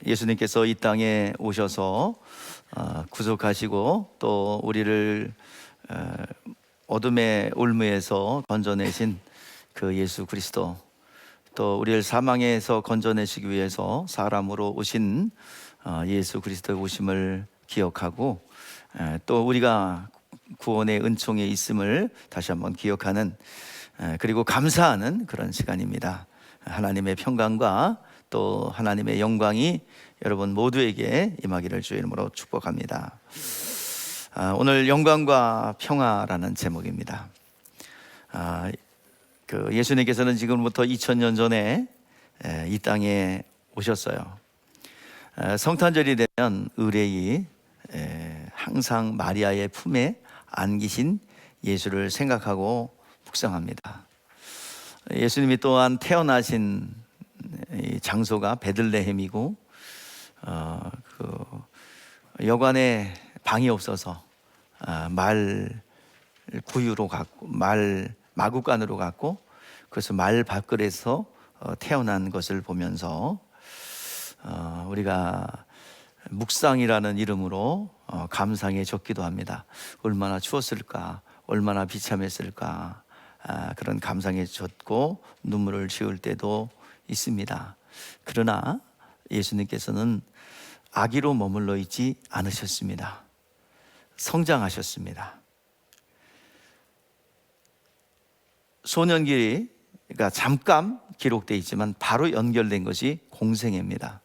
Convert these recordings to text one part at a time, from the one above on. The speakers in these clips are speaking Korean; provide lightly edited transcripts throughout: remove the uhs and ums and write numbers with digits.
예수님께서 이 땅에 오셔서 구속하시고 또 우리를 어둠의 올무에서 건져내신 그 예수 그리스도, 또 우리를 사망에서 건져내시기 위해서 사람으로 오신 예수 그리스도의 오심을 기억하고, 또 우리가 구원의 은총에 있음을 다시 한번 기억하는, 그리고 감사하는 그런 시간입니다. 하나님의 평강과 또 하나님의 영광이 여러분 모두에게 임하기를 주의 이름으로 축복합니다. 오늘 영광과 평화라는 제목입니다. 예수님께서는 지금부터 2000년 전에 이 땅에 오셨어요. 성탄절이 되면 의뢰이 항상 마리아의 품에 안기신 예수를 생각하고 묵상합니다. 예수님이 또한 태어나신 이 장소가 베들레헴이고, 여관에 방이 없어서 말 구유로 갔고, 마구간으로 갔고, 그래서 말 밖에서 태어난 것을 보면서 우리가 묵상이라는 이름으로 감상에 적기도 합니다. 얼마나 추웠을까, 얼마나 비참했을까, 그런 감상에 젖고 눈물을 지을 때도 있습니다. 그러나 예수님께서는 아기로 머물러 있지 않으셨습니다. 성장하셨습니다. 소년기가 잠깐 기록되어 있지만 바로 연결된 것이 공생애입니다.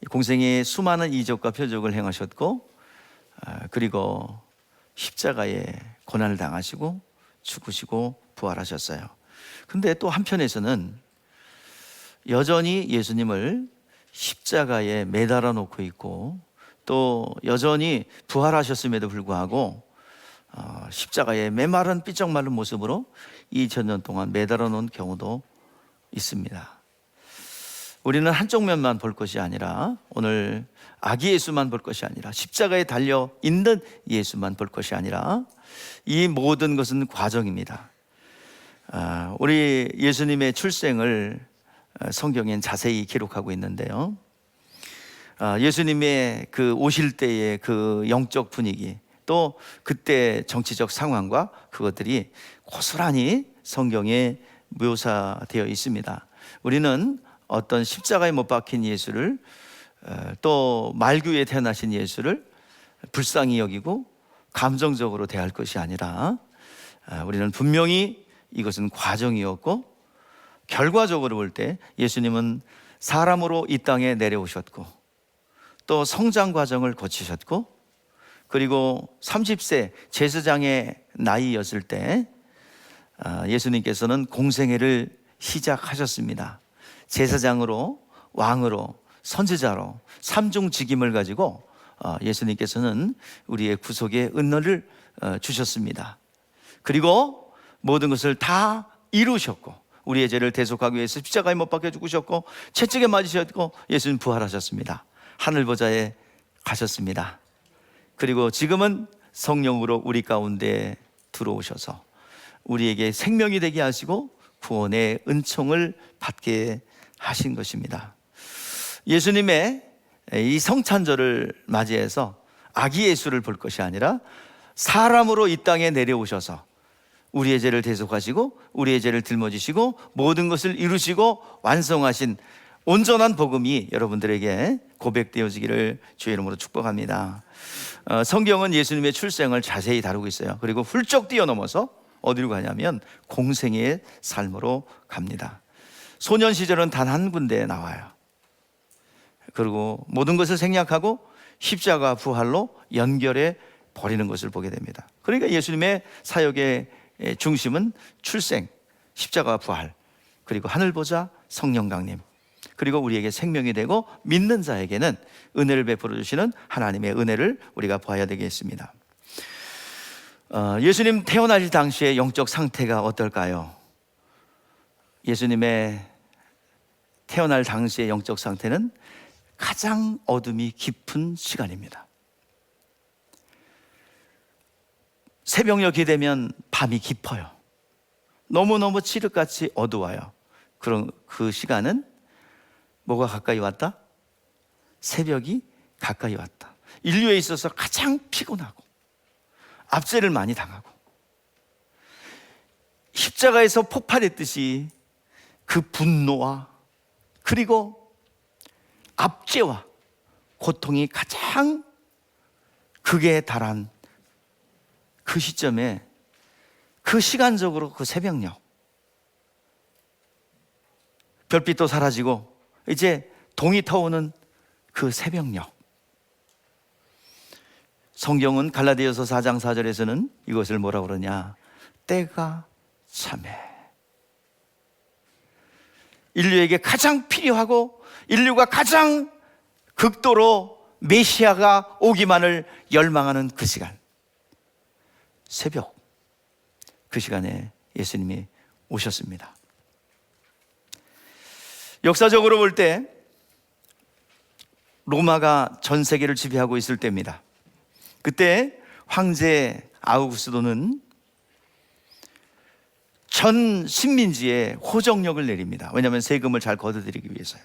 공생애에 수많은 이적과 표적을 행하셨고, 그리고 십자가에 고난을 당하시고 죽으시고 부활하셨어요. 근데 또 한편에서는 여전히 예수님을 십자가에 매달아 놓고 있고, 또 여전히 부활하셨음에도 불구하고 십자가에 메마른 삐쩍 마른 모습으로 2000년 동안 매달아 놓은 경우도 있습니다. 우리는 한쪽 면만 볼 것이 아니라, 오늘 아기 예수만 볼 것이 아니라, 십자가에 달려 있는 예수만 볼 것이 아니라, 이 모든 것은 과정입니다. 우리 예수님의 출생을 성경엔 자세히 기록하고 있는데요, 예수님의 그 오실 때의 그 영적 분위기, 또 그때 정치적 상황과 그것들이 고스란히 성경에 묘사되어 있습니다. 우리는 어떤 십자가에 못 박힌 예수를, 또 말구에 태어나신 예수를 불쌍히 여기고 감정적으로 대할 것이 아니라, 우리는 분명히 이것은 과정이었고, 결과적으로 볼 때 예수님은 사람으로 이 땅에 내려오셨고, 또 성장 과정을 거치셨고, 그리고 30세 제사장의 나이였을 때 예수님께서는 공생애를 시작하셨습니다. 제사장으로, 왕으로, 선지자로 삼중직임을 가지고 예수님께서는 우리의 구속의 은혜를 주셨습니다. 그리고 모든 것을 다 이루셨고, 우리의 죄를 대속하기 위해서 십자가에 못 박혀 죽으셨고, 채찍에 맞으셨고, 예수님 부활하셨습니다. 하늘 보좌에 가셨습니다. 그리고 지금은 성령으로 우리 가운데 들어오셔서 우리에게 생명이 되게 하시고 구원의 은총을 받게 하신 것입니다. 예수님의 이 성탄절을 맞이해서 아기 예수를 볼 것이 아니라, 사람으로 이 땅에 내려오셔서 우리의 죄를 대속하시고 우리의 죄를 짊어지시고 모든 것을 이루시고 완성하신 온전한 복음이 여러분들에게 고백되어지기를 주의 이름으로 축복합니다. 성경은 예수님의 출생을 자세히 다루고 있어요. 그리고 훌쩍 뛰어넘어서 어디로 가냐면 공생애의 삶으로 갑니다. 소년 시절은 단 한 군데에 나와요. 그리고 모든 것을 생략하고 십자가 부활로 연결해 버리는 것을 보게 됩니다. 그러니까 예수님의 사역의 중심은 출생, 십자가 부활, 그리고 하늘 보좌, 성령 강림, 그리고 우리에게 생명이 되고 믿는 자에게는 은혜를 베풀어 주시는 하나님의 은혜를 우리가 봐야 되겠습니다. 예수님 태어나실 당시의 영적 상태가 어떨까요? 예수님의 태어날 당시의 영적 상태는 가장 어둠이 깊은 시간입니다. 새벽녘이 되면 밤이 깊어요. 너무너무 칠흑같이 어두워요. 그런 그 시간은 뭐가 가까이 왔다? 새벽이 가까이 왔다. 인류에 있어서 가장 피곤하고 압제를 많이 당하고 십자가에서 폭발했듯이 그 분노와 그리고 압제와 고통이 가장 극에 달한 그 시점에 그 시간적으로 그 새벽녘 별빛도 사라지고 이제 동이 터오는 그 새벽녘, 성경은 갈라디아서 4장 4절에서는 이것을 뭐라고 그러냐, 때가 참해. 인류에게 가장 필요하고 인류가 가장 극도로 메시아가 오기만을 열망하는 그 시간, 새벽, 그 시간에 예수님이 오셨습니다. 역사적으로 볼 때 로마가 전 세계를 지배하고 있을 때입니다. 그때 황제 아우구스도는 전 식민지에 호적령을 내립니다. 왜냐하면 세금을 잘 걷어들이기 위해서요.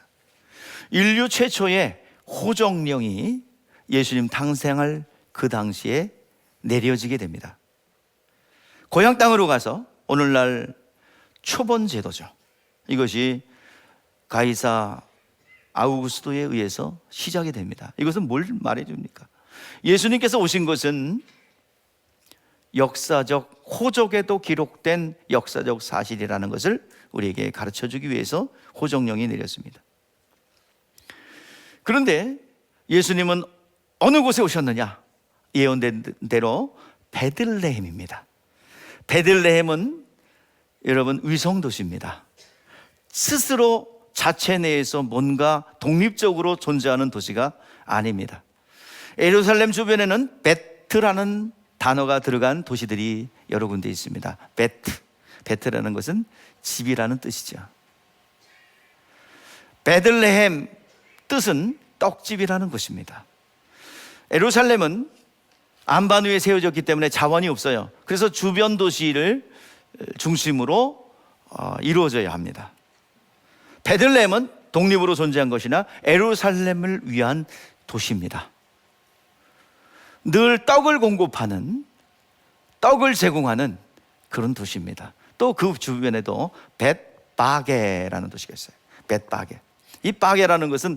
인류 최초의 호적령이 예수님 탄생할 그 당시에 내려지게 됩니다. 고향 땅으로 가서 오늘날 초본 제도죠. 이것이 가이사 아우구스도에 의해서 시작이 됩니다. 이것은 뭘 말해줍니까? 예수님께서 오신 것은 역사적 호적에도 기록된 역사적 사실이라는 것을 우리에게 가르쳐주기 위해서 호적령이 내렸습니다. 그런데 예수님은 어느 곳에 오셨느냐? 예언된 대로 베들레헴입니다. 베들레헴은 여러분 위성도시입니다. 스스로 자체 내에서 뭔가 독립적으로 존재하는 도시가 아닙니다. 예루살렘 주변에는 베트라는 단어가 들어간 도시들이 여러 군데 있습니다. 베트라는 것은 집이라는 뜻이죠. 베들레헴 뜻은 떡집이라는 것입니다. 예루살렘은 안반 위에 세워졌기 때문에 자원이 없어요. 그래서 주변 도시를 중심으로 이루어져야 합니다. 베들레헴은 독립으로 존재한 것이나 예루살렘을 위한 도시입니다. 늘 떡을 공급하는, 떡을 제공하는 그런 도시입니다. 또 그 주변에도 벳바게라는 도시가 있어요. 벳바게. 이 바게라는 것은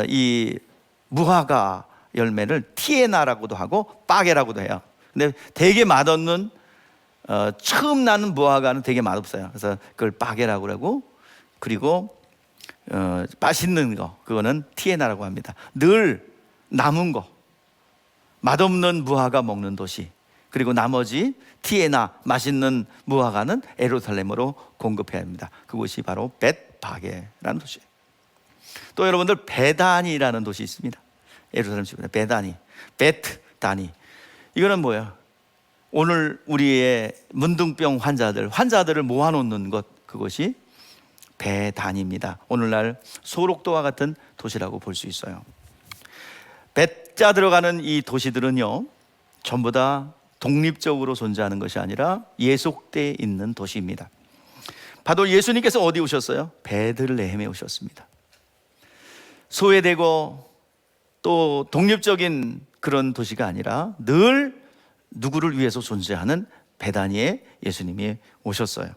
이 무화과 열매를 티에나라고도 하고 바게라고도 해요. 근데 되게 맛없는 처음 나는 무화과는 되게 맛없어요. 그래서 그걸 바게라고 하고, 그리고 맛있는 거, 그거는 티에나라고 합니다. 늘 남은 거, 맛없는 무화과 먹는 도시, 그리고 나머지 티에나 맛있는 무화과는 예루살렘으로 공급해야 합니다. 그곳이 바로 벳바게라는 도시예요. 또 여러분들 베다니라는 도시 있습니다. 예루살렘 주변에 베다니, 베트다니. 이거는 뭐예요? 오늘 우리의 문둥병 환자들을 모아놓는 것, 그것이 베단입니다. 오늘날 소록도와 같은 도시라고 볼 수 있어요. 벳자 들어가는 이 도시들은요, 전부 다 독립적으로 존재하는 것이 아니라 예속되어 있는 도시입니다. 바로 예수님께서 어디 오셨어요? 베들레헴에 오셨습니다. 소외되고 또 독립적인 그런 도시가 아니라 늘 누구를 위해서 존재하는 베다니에 예수님이 오셨어요.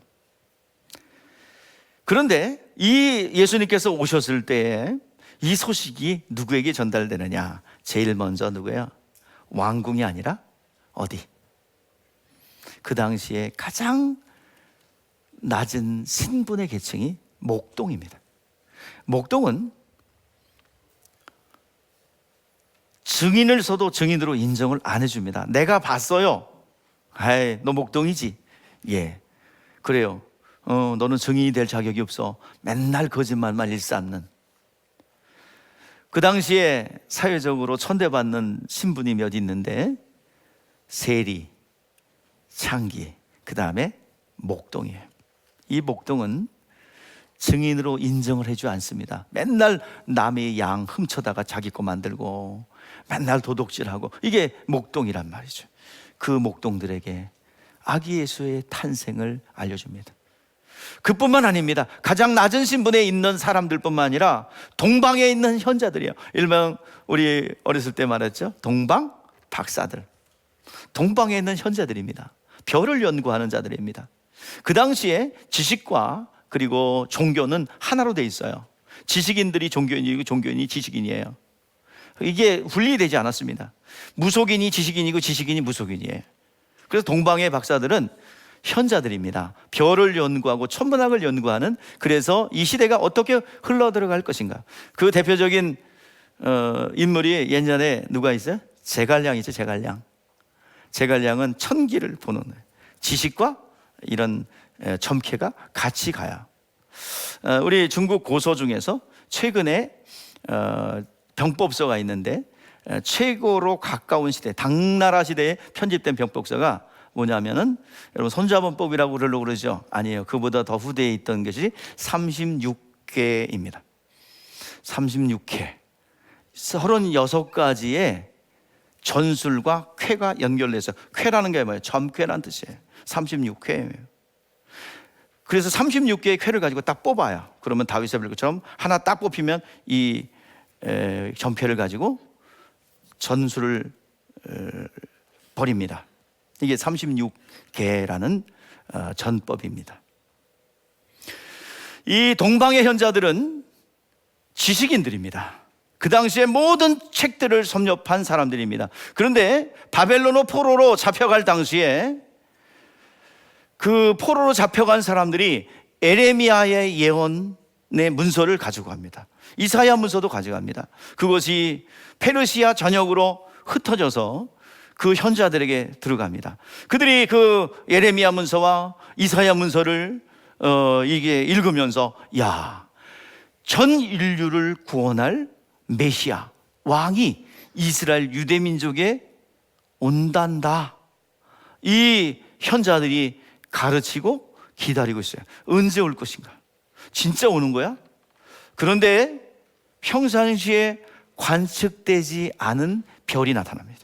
그런데 이 예수님께서 오셨을 때에 이 소식이 누구에게 전달되느냐? 제일 먼저 누구예요? 왕궁이 아니라 어디? 그 당시에 가장 낮은 신분의 계층이 목동입니다. 목동은 증인을 서도 증인으로 인정을 안 해줍니다. 내가 봤어요. 아이, 너 목동이지? 예, 그래요. 너는 증인이 될 자격이 없어. 맨날 거짓말만 일삼는. 그 당시에 사회적으로 천대받는 신분이 몇 있는데 세리, 창기, 그 다음에 목동이에요. 이 목동은 증인으로 인정을 해주지 않습니다. 맨날 남의 양 훔쳐다가 자기 거 만들고 맨날 도둑질하고, 이게 목동이란 말이죠. 그 목동들에게 아기 예수의 탄생을 알려줍니다. 그뿐만 아닙니다. 가장 낮은 신분에 있는 사람들뿐만 아니라 동방에 있는 현자들이에요. 일명 우리 어렸을 때 말했죠. 동방 박사들. 동방에 있는 현자들입니다. 별을 연구하는 자들입니다. 그 당시에 지식과 그리고 종교는 하나로 돼 있어요. 지식인들이 종교인이고 종교인이 지식인이에요. 이게 분리되지 않았습니다. 무속인이 지식인이고 지식인이 무속인이에요. 그래서 동방의 박사들은 현자들입니다. 별을 연구하고 천문학을 연구하는, 그래서 이 시대가 어떻게 흘러들어갈 것인가. 그 대표적인 인물이 옛날에 누가 있어요? 제갈량이죠. 제갈량은 천기를 보는, 지식과 이런 점괘가 같이 가요. 우리 중국 고서 중에서 최근에 병법서가 있는데 최고로 가까운 시대, 당나라 시대에 편집된 병법서가 뭐냐면은, 여러분 손자본법이라고 그러죠? 아니에요. 그보다 더 후대에 있던 것이 36개입니다. 36회 36가지의 전술과 쾌가 연결돼서, 쾌라는 게 뭐예요? 점괘란 뜻이에요. 36회예요. 그래서 36개의 쾌를 가지고 딱 뽑아요. 그러면 다윗의 별것처럼 하나 딱 뽑히면 이 점괘를 가지고 전술을 벌입니다. 이게 36개라는 전법입니다. 이 동방의 현자들은 지식인들입니다. 그 당시에 모든 책들을 섭렵한 사람들입니다. 그런데 바벨론 포로로 잡혀갈 당시에 그 포로로 잡혀간 사람들이 에레미야의 예언의 문서를 가지고 갑니다. 이사야 문서도 가져갑니다. 그것이 페르시아 전역으로 흩어져서 그 현자들에게 들어갑니다. 그들이 그 예레미야 문서와 이사야 문서를 이게 읽으면서, 야, 전 인류를 구원할 메시아 왕이 이스라엘 유대 민족에 온단다. 이 현자들이 가르치고 기다리고 있어요. 언제 올 것인가? 진짜 오는 거야? 그런데 평상시에 관측되지 않은 별이 나타납니다.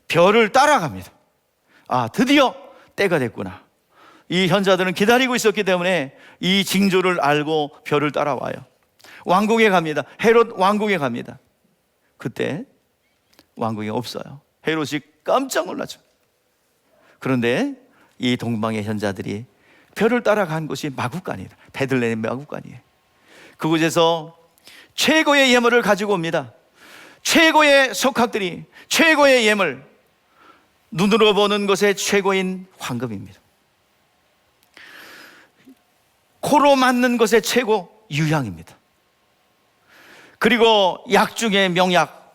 별을 따라갑니다. 아, 드디어 때가 됐구나. 이 현자들은 기다리고 있었기 때문에 이 징조를 알고 별을 따라와요. 왕궁에 갑니다. 헤롯 왕궁에 갑니다. 그때 왕궁이 없어요. 헤롯이 깜짝 놀라죠. 그런데 이 동방의 현자들이 별을 따라간 곳이 마구간이다. 베들레헴 마구간이에요. 그곳에서 최고의 예물을 가지고 옵니다. 최고의 석학들이 최고의 예물, 눈으로 보는 것의 최고인 황금입니다. 코로 맞는 것의 최고 유향입니다. 그리고 약 중에 명약,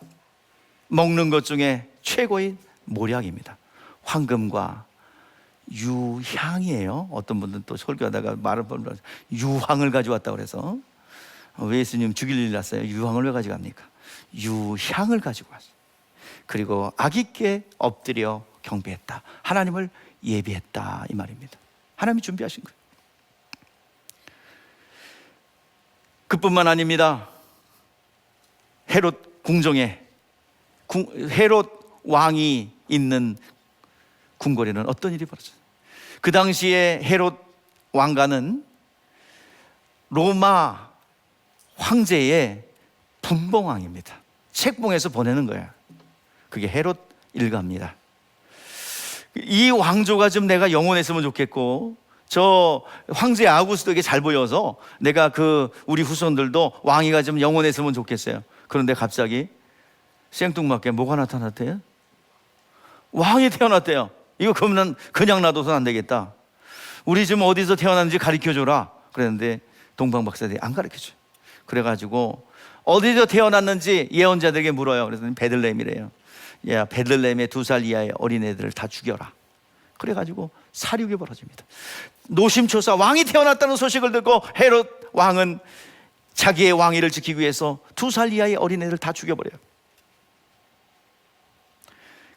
먹는 것 중에 최고인 모략입니다. 황금과 유향이에요. 어떤 분들은 또 설교하다가 말을 보면 유황을 가져왔다고 그래서, 왜 예수님 죽일 일 났어요? 유황을 왜 가져갑니까? 유향을 가지고 왔어요. 그리고 악있게 엎드려 경배했다. 하나님을 예비했다, 이 말입니다. 하나님이 준비하신 거예요. 그뿐만 아닙니다. 헤롯 궁정에 헤롯 왕이 있는 궁궐에는 어떤 일이 벌어졌어요? 그 당시에 헤롯 왕가는 로마 황제의 분봉왕입니다. 책봉해서 보내는 거예요. 그게 헤롯 일가입니다. 이 왕조가 좀 내가 영원했으면 좋겠고, 저 황제 아우구스도에게 잘 보여서 내가 그 우리 후손들도 왕위가 좀 영원했으면 좋겠어요. 그런데 갑자기 생뚱맞게 뭐가 나타났대요? 왕이 태어났대요. 이거 그러면 그냥 놔둬서는 안 되겠다. 우리 지금 어디서 태어났는지 가르쳐줘라. 그랬는데 동방 박사들이 안 가르쳐줘요. 그래가지고 어디서 태어났는지 예언자들에게 물어요. 그래서 베들레헴이래요. 야, 베들레헴의 2살 이하의 어린애들을 다 죽여라. 그래가지고 사륙이 벌어집니다. 노심초사 왕이 태어났다는 소식을 듣고 헤롯 왕은 자기의 왕위를 지키기 위해서 2살 이하의 어린애들 다 죽여버려요.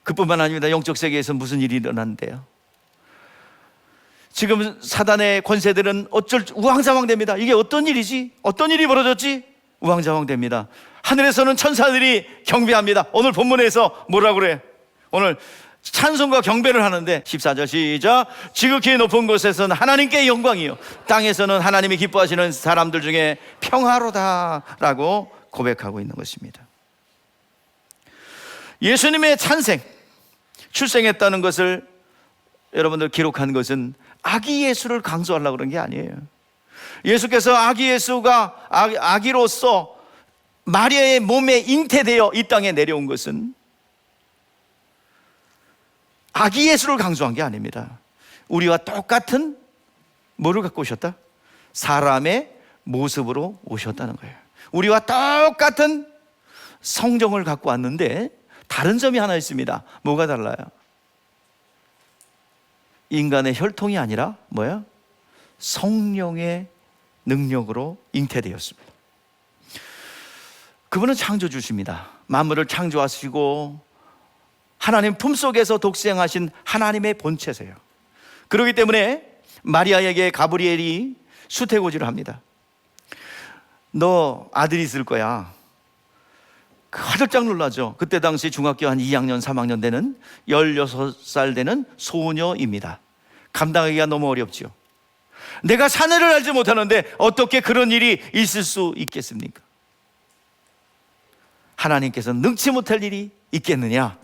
그뿐만 아닙니다. 영적 세계에서 무슨 일이 일어난대요? 지금 사단의 권세들은 어쩔 우왕좌왕됩니다. 이게 어떤 일이지? 어떤 일이 벌어졌지? 우왕좌왕됩니다. 하늘에서는 천사들이 경배합니다. 오늘 본문에서 뭐라고 그래? 오늘 찬송과 경배를 하는데 14절 시작. 지극히 높은 곳에서는 하나님께 영광이요 땅에서는 하나님이 기뻐하시는 사람들 중에 평화로다라고 고백하고 있는 것입니다. 예수님의 찬생, 출생했다는 것을 여러분들 기록한 것은 아기 예수를 강조하려고 그런 게 아니에요. 예수께서 아기 예수가 아기로서 마리아의 몸에 잉태되어 이 땅에 내려온 것은 아기 예수를 강조한 게 아닙니다. 우리와 똑같은 뭐를 갖고 오셨다? 사람의 모습으로 오셨다는 거예요. 우리와 똑같은 성정을 갖고 왔는데 다른 점이 하나 있습니다. 뭐가 달라요? 인간의 혈통이 아니라 뭐야? 성령의 능력으로 잉태되었습니다. 그분은 창조주십니다. 만물을 창조하시고 하나님 품속에서 독생하신 하나님의 본체세요. 그렇기 때문에 마리아에게 가브리엘이 수태고지를 합니다. 너 아들이 있을 거야. 화들짝 놀라죠. 그때 당시 중학교 한 2학년 3학년 되는 16살 되는 소녀입니다. 감당하기가 너무 어렵죠. 내가 사내를 알지 못하는데 어떻게 그런 일이 있을 수 있겠습니까? 하나님께서 능치 못할 일이 있겠느냐?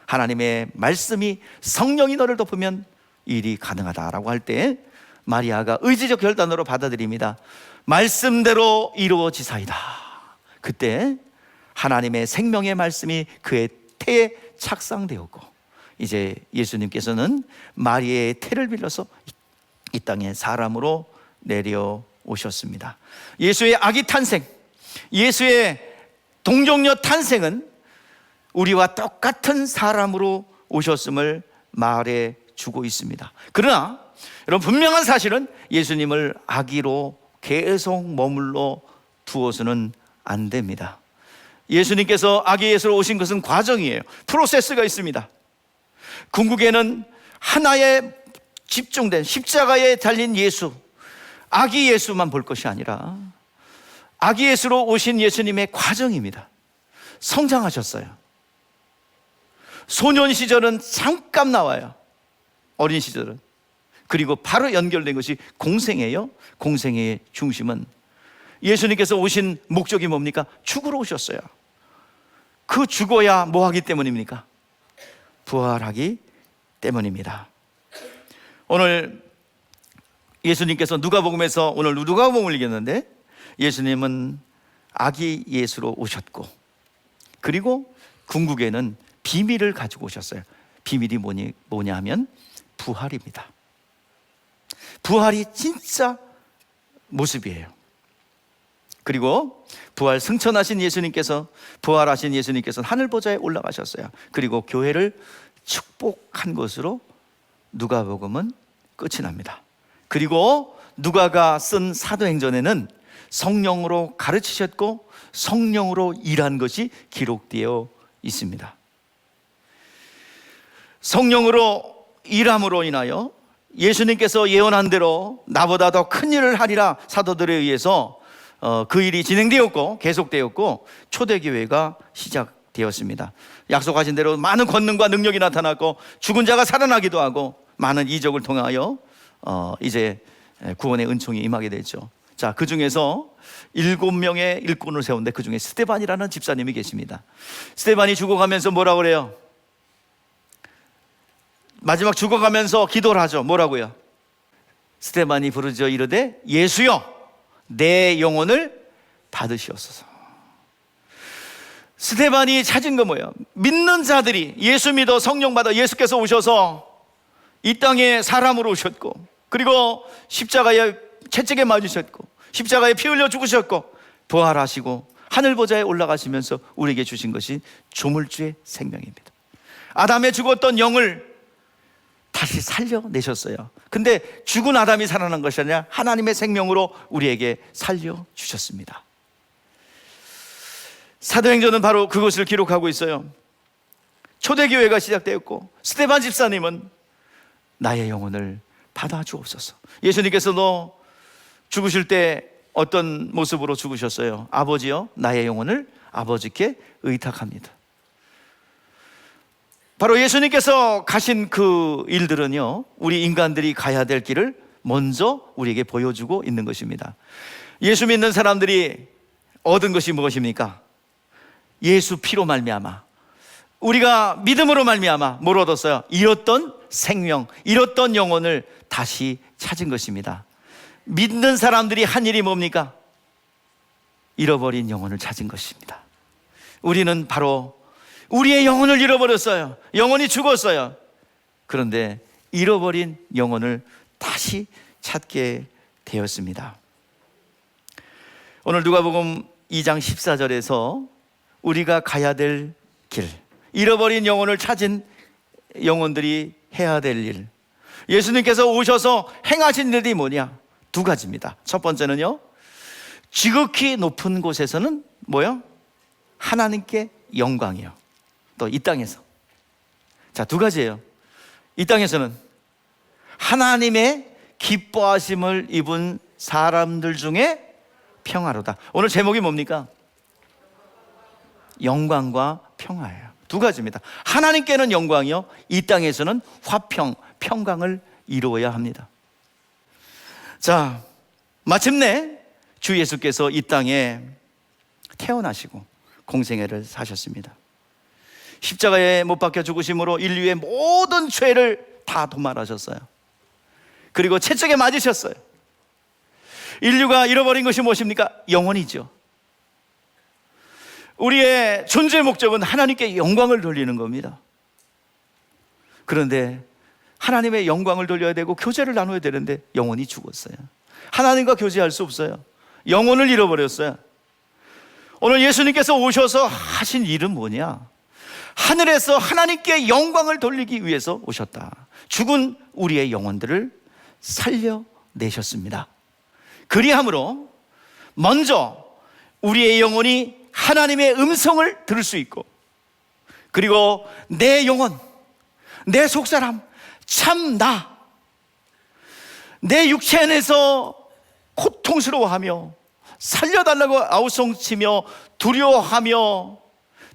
하나님의 말씀이, 성령이 너를 덮으면 일이 가능하다라고 할 때 마리아가 의지적 결단으로 받아들입니다. 말씀대로 이루어지사이다. 그때 하나님의 생명의 말씀이 그의 태에 착상되었고 이제 예수님께서는 마리아의 태를 빌려서 이 땅에 사람으로 내려오셨습니다. 예수의 아기 탄생, 예수의 동정녀 탄생은 우리와 똑같은 사람으로 오셨음을 말해주고 있습니다. 그러나 여러분, 분명한 사실은 예수님을 아기로 계속 머물러 두어서는 안 됩니다. 예수님께서 아기 예수로 오신 것은 과정이에요. 프로세스가 있습니다. 궁극에는 하나에 집중된 십자가에 달린 예수, 아기 예수만 볼 것이 아니라 아기 예수로 오신 예수님의 과정입니다. 성장하셨어요. 소년 시절은 잠깐 나와요. 어린 시절은. 그리고 바로 연결된 것이 공생애예요. 공생애의 중심은 예수님께서 오신 목적이 뭡니까? 죽으러 오셨어요. 그 죽어야 뭐 하기 때문입니까? 부활하기 때문입니다. 오늘 예수님께서 누가복음에서 오늘 누가복음을 읽었는데 예수님은 아기 예수로 오셨고 그리고 궁극에는 비밀을 가지고 오셨어요. 비밀이 뭐냐 하면 부활입니다. 부활이 진짜 모습이에요. 그리고 부활 승천하신 예수님께서, 부활하신 예수님께서는 하늘보좌에 올라가셨어요. 그리고 교회를 축복한 것으로 누가복음은 끝이 납니다. 그리고 누가가 쓴 사도행전에는 성령으로 가르치셨고 성령으로 일한 것이 기록되어 있습니다. 성령으로 일함으로 인하여 예수님께서 예언한 대로 나보다 더 큰 일을 하리라 사도들에 의해서 그 일이 진행되었고 계속되었고 초대교회가 시작되었습니다. 약속하신 대로 많은 권능과 능력이 나타났고 죽은 자가 살아나기도 하고 많은 이적을 통하여 이제 구원의 은총이 임하게 되죠. 자, 그 중에서 7명의 일꾼을 세운데 그 중에 스데반이라는 집사님이 계십니다. 스데반이 죽어가면서 뭐라고 그래요? 마지막 죽어가면서 기도를 하죠. 뭐라고요? 스데반이 부르짖어 이르되 예수여 내 영혼을 받으시옵소서. 스데반이 찾은 거 뭐예요? 믿는 자들이 예수 믿어 성령 받아 예수께서 오셔서 이 땅에 사람으로 오셨고 그리고 십자가에 채찍에 맞으셨고 십자가에 피 흘려 죽으셨고 부활하시고 하늘보좌에 올라가시면서 우리에게 주신 것이 조물주의 생명입니다. 아담의 죽었던 영을 다시 살려내셨어요. 근데 죽은 아담이 살아난 것이 아니라 하나님의 생명으로 우리에게 살려주셨습니다. 사도행전은 바로 그것을 기록하고 있어요. 초대교회가 시작되었고 스데반 집사님은 나의 영혼을 받아주옵소서. 예수님께서 너 죽으실 때 어떤 모습으로 죽으셨어요? 아버지여 나의 영혼을 아버지께 의탁합니다. 바로 예수님께서 가신 그 일들은요, 우리 인간들이 가야 될 길을 먼저 우리에게 보여주고 있는 것입니다. 예수 믿는 사람들이 얻은 것이 무엇입니까? 예수 피로 말미암아, 우리가 믿음으로 말미암아 뭘 얻었어요? 잃었던 생명, 잃었던 영혼을 다시 찾은 것입니다. 믿는 사람들이 한 일이 뭡니까? 잃어버린 영혼을 찾은 것입니다. 우리는 바로 우리의 영혼을 잃어버렸어요. 영혼이 죽었어요. 그런데 잃어버린 영혼을 다시 찾게 되었습니다. 오늘 누가복음 2장 14절에서 우리가 가야 될 길, 잃어버린 영혼을 찾은 영혼들이 해야 될 일, 예수님께서 오셔서 행하신 일이 뭐냐? 두 가지입니다. 첫 번째는요, 지극히 높은 곳에서는 뭐요? 하나님께 영광이요. 또 이 땅에서, 자, 두 가지예요. 이 땅에서는 하나님의 기뻐하심을 입은 사람들 중에 평화로다. 오늘 제목이 뭡니까? 영광과 평화예요. 두 가지입니다. 하나님께는 영광이요, 이 땅에서는 화평, 평강을 이루어야 합니다. 자, 마침내 주 예수께서 이 땅에 태어나시고 공생애를 사셨습니다. 십자가에 못 박혀 죽으심으로 인류의 모든 죄를 다 도말하셨어요. 그리고 채찍에 맞으셨어요. 인류가 잃어버린 것이 무엇입니까? 영혼이죠. 우리의 존재 목적은 하나님께 영광을 돌리는 겁니다. 그런데 하나님의 영광을 돌려야 되고 교제를 나눠야 되는데 영혼이 죽었어요. 하나님과 교제할 수 없어요. 영혼을 잃어버렸어요. 오늘 예수님께서 오셔서 하신 일은 뭐냐? 하늘에서 하나님께 영광을 돌리기 위해서 오셨다. 죽은 우리의 영혼들을 살려내셨습니다. 그리함으로 먼저 우리의 영혼이 하나님의 음성을 들을 수 있고, 그리고 내 영혼, 내 속사람, 참 내 육체 안에서 고통스러워하며 살려달라고 아우성치며 두려워하며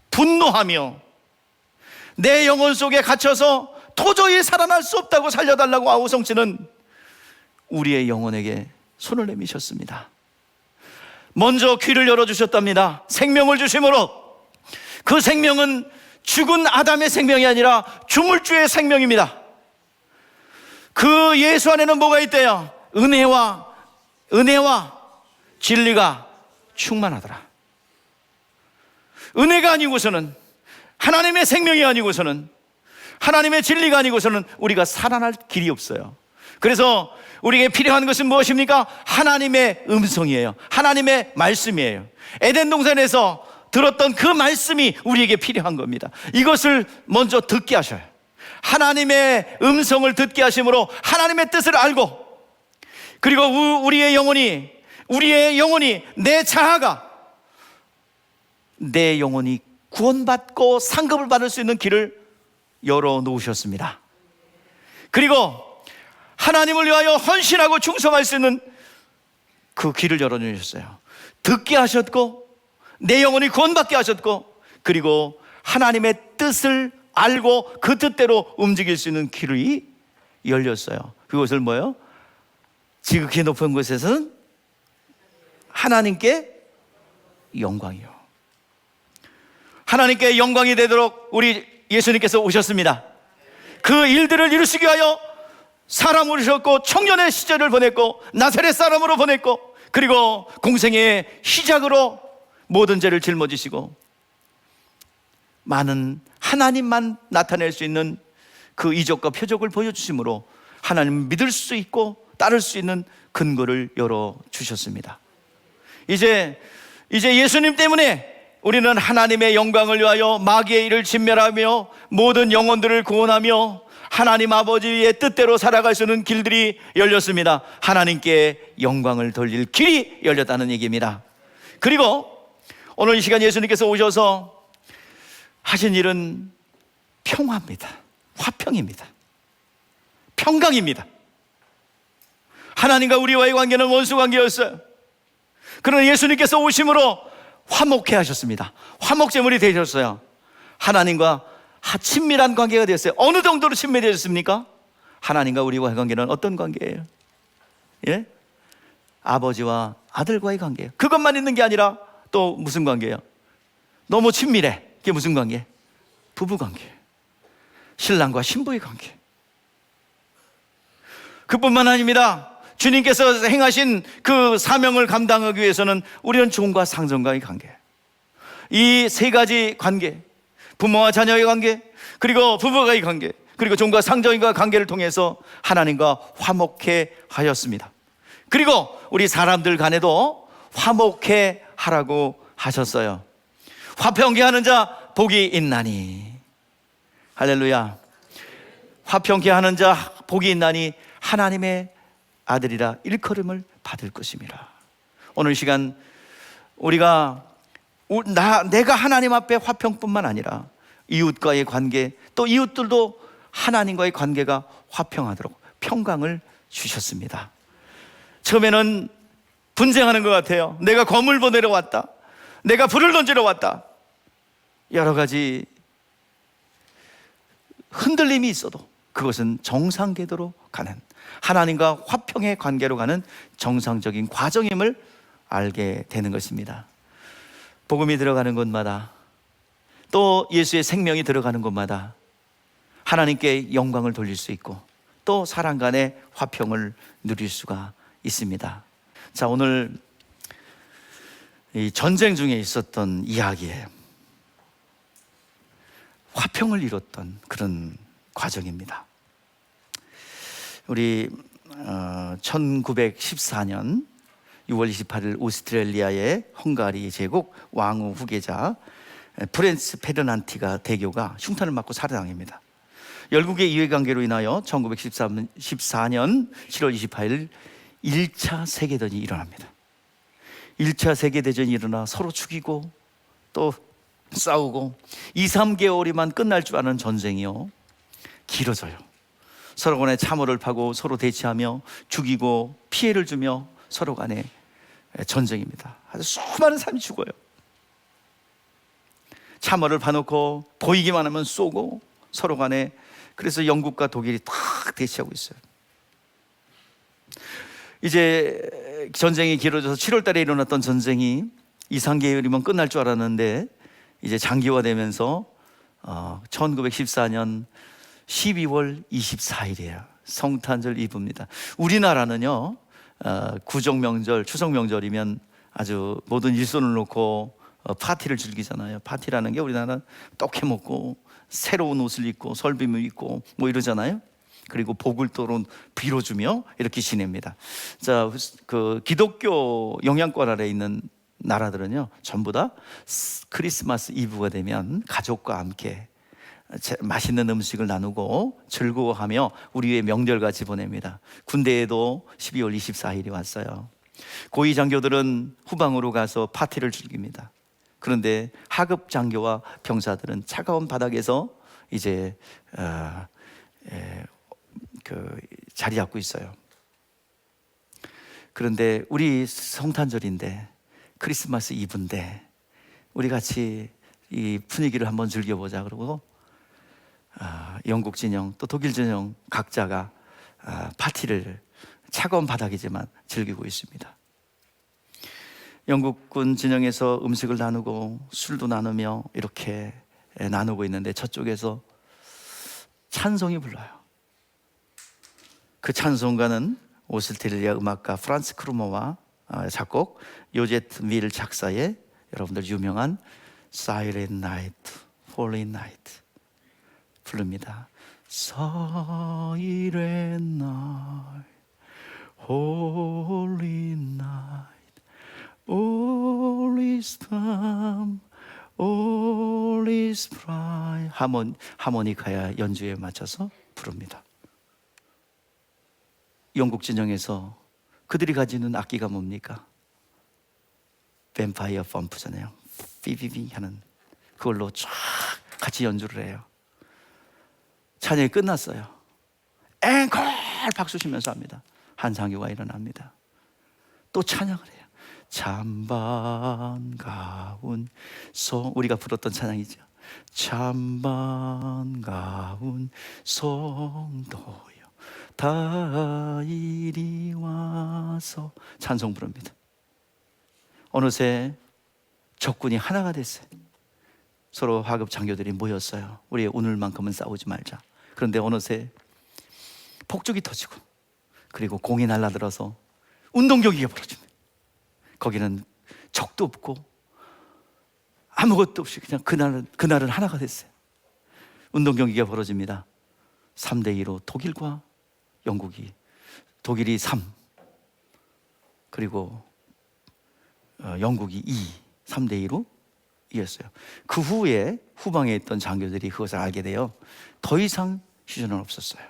분노하며 내 영혼 속에 갇혀서 도저히 살아날 수 없다고 살려달라고 아우성치는 우리의 영혼에게 손을 내미셨습니다. 먼저 귀를 열어주셨답니다. 생명을 주심으로, 그 생명은 죽은 아담의 생명이 아니라 주물주의 생명입니다. 그 예수 안에는 뭐가 있대요? 은혜와 진리가 충만하더라. 은혜가 아니고서는, 하나님의 생명이 아니고서는, 하나님의 진리가 아니고서는 우리가 살아날 길이 없어요. 그래서 우리에게 필요한 것은 무엇입니까? 하나님의 음성이에요. 하나님의 말씀이에요. 에덴 동산에서 들었던 그 말씀이 우리에게 필요한 겁니다. 이것을 먼저 듣게 하셔요. 하나님의 음성을 듣게 하심으로 하나님의 뜻을 알고, 그리고 우리의 영혼이, 내 자아가, 내 영혼이 구원받고 상급을 받을 수 있는 길을 열어놓으셨습니다. 그리고 하나님을 위하여 헌신하고 충성할 수 있는 그 길을 열어주셨어요. 듣게 하셨고, 내 영혼이 구원받게 하셨고, 그리고 하나님의 뜻을 알고 그 뜻대로 움직일 수 있는 길이 열렸어요. 그것을 뭐예요? 지극히 높은 곳에서는 하나님께 영광이요. 하나님께 영광이 되도록 우리 예수님께서 오셨습니다. 그 일들을 이루시기 위하여 사람을 오셨고, 청년의 시절을 보냈고, 나사렛 사람으로 보냈고, 그리고 공생의 시작으로 모든 죄를 짊어지시고, 많은 하나님만 나타낼 수 있는 그 이적과 표적을 보여주심으로 하나님을 믿을 수 있고 따를 수 있는 근거를 열어주셨습니다. 이제 예수님 때문에 우리는 하나님의 영광을 위하여 마귀의 일을 진멸하며 모든 영혼들을 구원하며 하나님 아버지의 뜻대로 살아갈 수 있는 길들이 열렸습니다. 하나님께 영광을 돌릴 길이 열렸다는 얘기입니다. 그리고 오늘 이 시간 예수님께서 오셔서 하신 일은 평화입니다. 화평입니다. 평강입니다. 하나님과 우리와의 관계는 원수 관계였어요. 그러나 예수님께서 오심으로 화목해 하셨습니다. 화목제물이 되셨어요. 하나님과 친밀한 관계가 되었어요. 어느 정도로 친밀해졌습니까? 하나님과 우리와의 관계는 어떤 관계예요? 예? 아버지와 아들과의 관계예요. 그것만 있는 게 아니라 또 무슨 관계예요? 너무 친밀해. 그게 무슨 관계? 부부 관계. 신랑과 신부의 관계. 그뿐만 아닙니다. 주님께서 행하신 그 사명을 감당하기 위해서는 우리는 종과 상전과의 관계, 이 세 가지 관계, 부모와 자녀의 관계, 그리고 부부와의 관계, 그리고 종과 상전과의 관계를 통해서 하나님과 화목해 하였습니다. 그리고 우리 사람들 간에도 화목해 하라고 하셨어요. 화평케 하는 자 복이 있나니. 할렐루야. 화평케 하는 자 복이 있나니 하나님의 아들이라 일컬음을 받을 것임이라. 오늘 시간 우리가 내가 하나님 앞에 화평뿐만 아니라 이웃과의 관계, 또 이웃들도 하나님과의 관계가 화평하도록 평강을 주셨습니다. 처음에는 분쟁하는 것 같아요. 내가 검을 보내러 왔다, 내가 불을 던지러 왔다, 여러 가지 흔들림이 있어도 그것은 정상궤도로 가는, 하나님과 화평의 관계로 가는 정상적인 과정임을 알게 되는 것입니다. 복음이 들어가는 곳마다, 또 예수의 생명이 들어가는 곳마다 하나님께 영광을 돌릴 수 있고 또 사람 간의 화평을 누릴 수가 있습니다. 자, 오늘 이 전쟁 중에 있었던 이야기에 화평을 이뤘던 그런 과정입니다. 우리 1914년 6월 28일 오스트레일리아의 헝가리 제국 왕후 후계자 프란츠 페르난티가 대교가 흉탄을 맞고 살해당합니다. 열국의 이해관계로 인하여 1914년 7월 28일 1차 세계대전이 일어납니다. 1차 세계대전이 일어나 서로 죽이고 또 싸우고 2, 3개월이면 끝날 줄 아는 전쟁이요, 길어져요. 서로 간에 참호를 파고 서로 대치하며 죽이고 피해를 주며 서로 간에 전쟁입니다. 아주 수많은 사람이 죽어요. 참호를 파놓고 보이기만 하면 쏘고 서로 간에, 그래서 영국과 독일이 탁 대치하고 있어요. 이제 전쟁이 길어져서 7월 달에 일어났던 전쟁이 2, 3개월이면 끝날 줄 알았는데 이제 장기화되면서 1914년 12월 24일이에요. 성탄절 이브입니다. 우리나라는요, 구정명절, 추석명절이면 아주 모든 일손을 놓고 파티를 즐기잖아요. 파티라는 게 우리나라는 떡해 먹고 새로운 옷을 입고 설비물 입고 뭐 이러잖아요. 그리고 복을 또는 빌어주며 이렇게 지냅니다. 자, 그 기독교 영향권 아래 있는 나라들은요, 전부 다 크리스마스 이브가 되면 가족과 함께 맛있는 음식을 나누고 즐거워하며 우리의 명절같이 보냅니다. 군대에도 12월 24일이 왔어요. 고위 장교들은 후방으로 가서 파티를 즐깁니다. 그런데 하급 장교와 병사들은 차가운 바닥에서 이제 자리 잡고 있어요. 그런데 우리 성탄절인데, 크리스마스 이브인데 우리 같이 이 분위기를 한번 즐겨보자 그러고 영국 진영 또 독일 진영 각자가 파티를 차가운 바닥이지만 즐기고 있습니다. 영국군 진영에서 음식을 나누고 술도 나누며 이렇게 나누고 있는데 저쪽에서 찬송이 불러요. 그 찬송가는 오스트레일리아 음악가 프란츠 크루머와 작곡 요제트 밀 작사의 여러분들 유명한 Silent Night, Holy Night 부릅니다. Silent Night, Holy Night, All is calm, All is bright. 하모니카야 연주에 맞춰서 부릅니다. 영국 진영에서 그들이 가지는 악기가 뭡니까? 뱀파이어 펌프잖아요. 삐비비 하는 그걸로 쫙 같이 연주를 해요. 찬양이 끝났어요. 앵콜 박수 치면서 합니다. 한 장교가 일어납니다. 또 찬양을 해요. 참 반가운 우리가 부르던 찬양이죠. 참 반가운 성도여 다 이리 와서 찬송 부릅니다. 어느새 적군이 하나가 됐어요. 서로 하급 장교들이 모였어요. 우리 오늘만큼은 싸우지 말자. 그런데 어느새 폭죽이 터지고 그리고 공이 날아들어서 운동 경기가 벌어집니다. 거기는 적도 없고 아무것도 없이 그냥 그날은 하나가 됐어요. 운동 경기가 벌어집니다. 3대2로 독일과 영국이, 독일이 3 그리고 영국이 2, 3대2로 이겼어요. 그 후에 후방에 있던 장교들이 그것을 알게 돼요. 더 이상 휴전은 없었어요.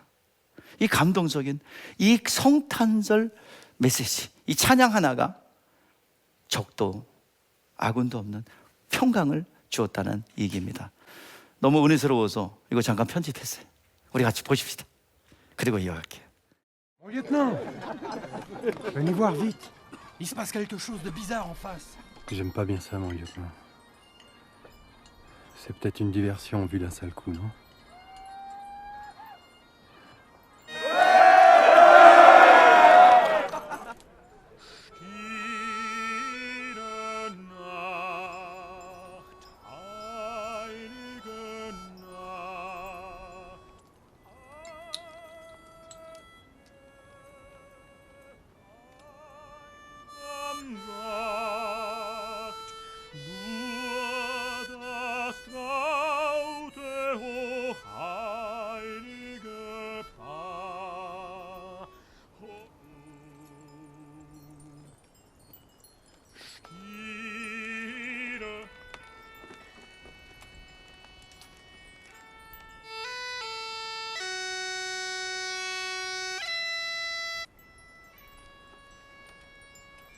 이 감동적인 이 성탄절 메시지, 이 찬양 하나가 적도 아군도 없는 평강을 주었다는 얘기입니다. 너무 은혜스러워서 이거 잠깐 편집했어요. 우리 같이 보십시다. 그리고 이어갈게요. Mon lieutenant, venez voir vite. Il se passe quelque chose de bizarre en face. J'aime pas bien ça, mon lieutenant. C'est peut-être une diversion vu d'un sale coup, non?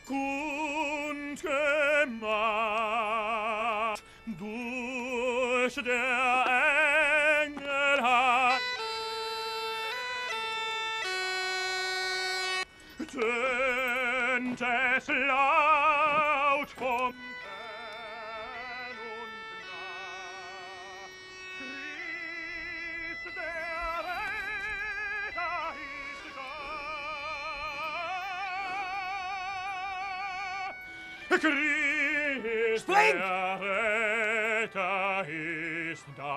Gute Macht durch der Engel hat tönt es laut vom fern und nah. Christ der Retter ist da. Christ der Retter ist da.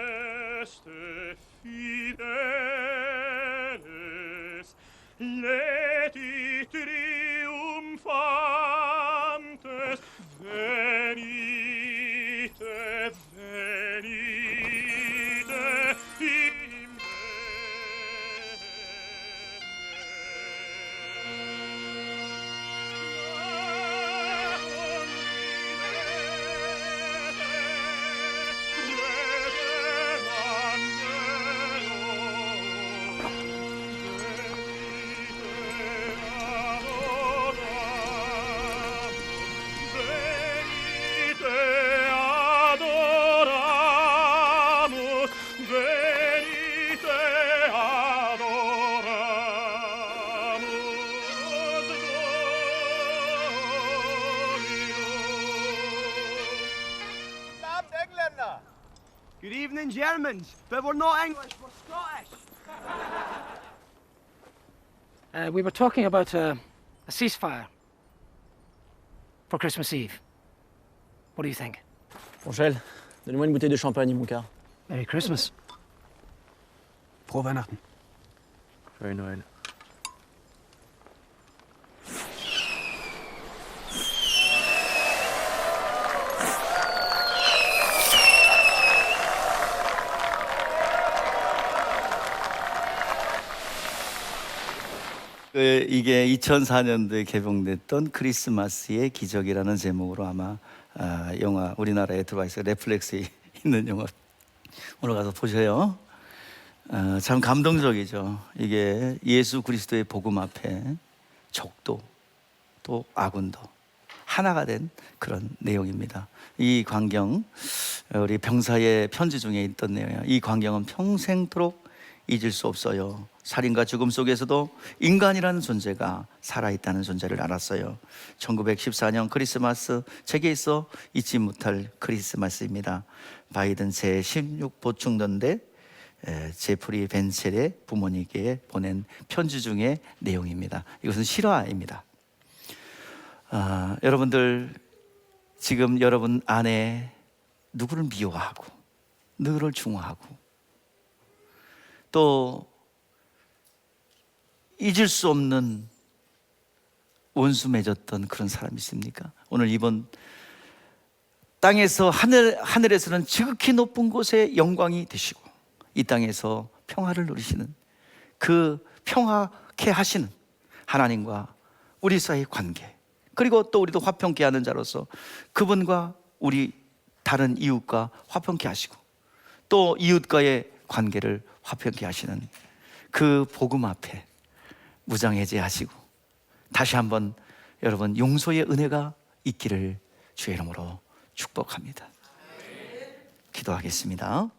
Adeste fideles, leti triumphantes, venite, venite in adoramus, venite adoramus, Guten Abend, Engländer. Good evening, Germans. But we're not English, we're Scottish. We were talking about a ceasefire for Christmas Eve. What do you think? Angèle, donne-moi une bouteille de champagne, mon quart. Merry Christmas. Frohe Weihnachten. Joyeux Noël. 이게 2004년도에 개봉됐던 크리스마스의 기적이라는 제목으로 아마 영화 우리나라에 들어와 있어요. 넷플릭스에 있는 영화 오늘 가서 보셔요. 참 감동적이죠. 이게 예수 그리스도의 복음 앞에 적도 또 아군도 하나가 된 그런 내용입니다. 이 광경, 우리 병사의 편지 중에 있던 내용이에요. 이 광경은 평생토록 잊을 수 없어요. 살인과 죽음 속에서도 인간이라는 존재가 살아있다는 존재를 알았어요. 1914년 크리스마스, 책에 있어 잊지 못할 크리스마스입니다. 바이든 제16 보충던대 제프리 벤첼의 부모님께 보낸 편지 중의 내용입니다. 이것은 실화입니다. 여러분들 지금 여러분 안에 누구를 미워하고 누구를 중화하고 또 잊을 수 없는 원수 맺었던 그런 사람이 있습니까? 오늘 이번 땅에서 하늘에서는 지극히 높은 곳에 영광이 되시고 이 땅에서 평화를 누리시는 그 평화케 하시는 하나님과 우리 사이의 관계, 그리고 또 우리도 화평케 하는 자로서 그분과 우리 다른 이웃과 화평케 하시고 또 이웃과의 관계를 화평케 하시는 그 복음 앞에 무장해제하시고 다시 한번 여러분 용서의 은혜가 있기를 주의 이름으로 축복합니다. 기도하겠습니다.